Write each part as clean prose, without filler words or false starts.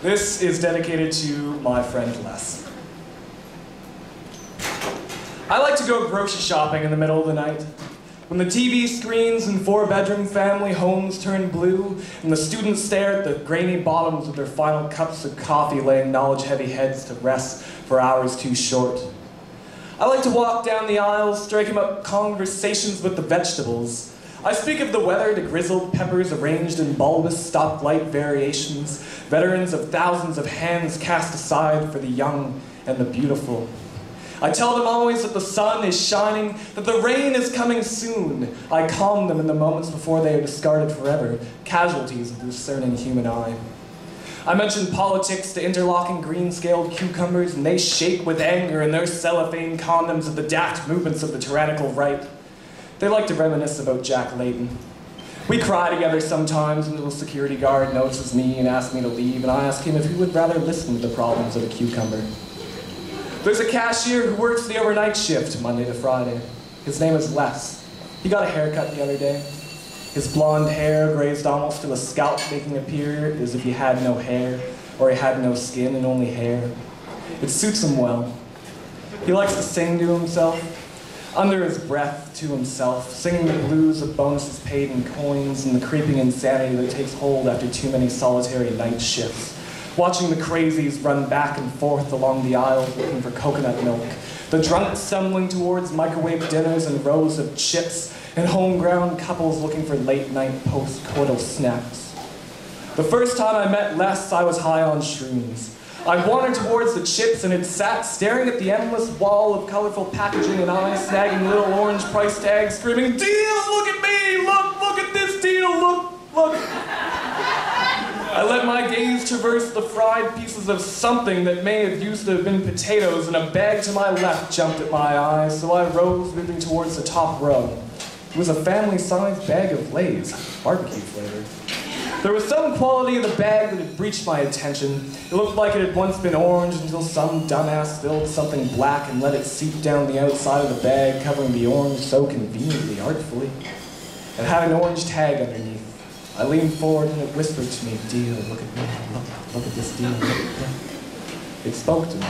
This is dedicated to my friend Les. I like to go grocery shopping in the middle of the night, when the TV screens in four-bedroom family homes turn blue, and the students stare at the grainy bottoms of their final cups of coffee, laying knowledge-heavy heads to rest for hours too short. I like to walk down the aisles, striking up conversations with the vegetables. I speak of the weather to grizzled peppers arranged in bulbous stoplight variations, veterans of thousands of hands cast aside for the young and the beautiful. I tell them always that the sun is shining, that the rain is coming soon. I calm them in the moments before they are discarded forever, casualties of the discerning human eye. I mention politics to interlocking green-scaled cucumbers, and they shake with anger in their cellophane condoms at the daft movements of the tyrannical right. They like to reminisce about Jack Layton. We cry together sometimes until a security guard notices me and asks me to leave, and I ask him if he would rather listen to the problems of a cucumber. There's a cashier who works the overnight shift, Monday to Friday. His name is Les. He got a haircut the other day. His blonde hair grazed almost to a scalp, making it appear as if he had no hair, or he had no skin and only hair. It suits him well. He likes to sing to himself, under his breath to himself, singing the blues of bonuses paid in coins and the creeping insanity that takes hold after too many solitary night shifts. Watching the crazies run back and forth along the aisles looking for coconut milk, the drunk stumbling towards microwave dinners and rows of chips, and home-grown couples looking for late-night post-coital snacks. The first time I met Les, I was high on shrooms. I wandered towards the chips and had sat staring at the endless wall of colorful packaging and I snagging little orange price tags, screaming, "Deal! Look at me! Look at this deal! Look!" I let my gaze traverse the fried pieces of something that may have used to have been potatoes, and a bag to my left jumped at my eyes, so I rose, moving towards the top row. It was a family-sized bag of Lay's, barbecue flavored. There was some quality of the bag that had breached my attention. It looked like it had once been orange until some dumbass spilled something black and let it seep down the outside of the bag, covering the orange so conveniently, artfully. It had an orange tag underneath. I leaned forward and it whispered to me, "Deal, look at me, look at this deal, look at me." It spoke to me.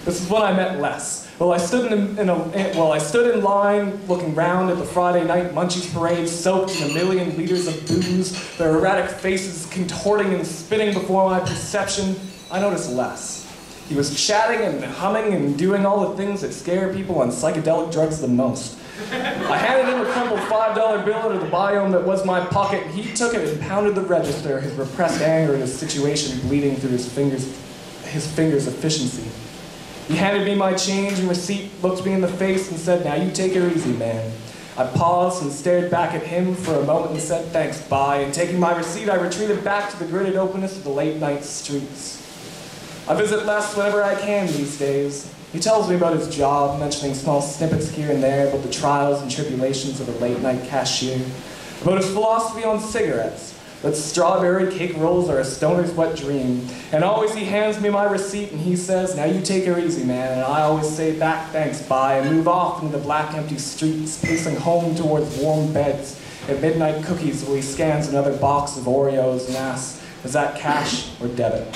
This is when I met Les. I stood in line, looking round at the Friday night munchies parade, soaked in a million liters of booze, their erratic faces contorting and spinning before my perception. I noticed Les. He was chatting and humming and doing all the things that scare people on psychedelic drugs the most. I handed him a crumpled $5 bill out of the biome that was my pocket, and he took it and pounded the register, his repressed anger at his situation bleeding through his fingers' efficiency. He handed me my change and receipt, looked me in the face, and said, "Now you take her easy, man." I paused and stared back at him for a moment and said, "Thanks, bye," and taking my receipt, I retreated back to the gridded openness of the late-night streets. I visit Les whenever I can these days. He tells me about his job, mentioning small snippets here and there about the trials and tribulations of a late-night cashier, about his philosophy on cigarettes, that strawberry cake rolls are a stoner's wet dream, and always he hands me my receipt and he says, "Now you take her easy, man," and I always say back, "Thanks, bye," and move off into the black empty streets, pacing home towards warm beds and midnight cookies while he scans another box of Oreos and asks, "Is that cash or debit?"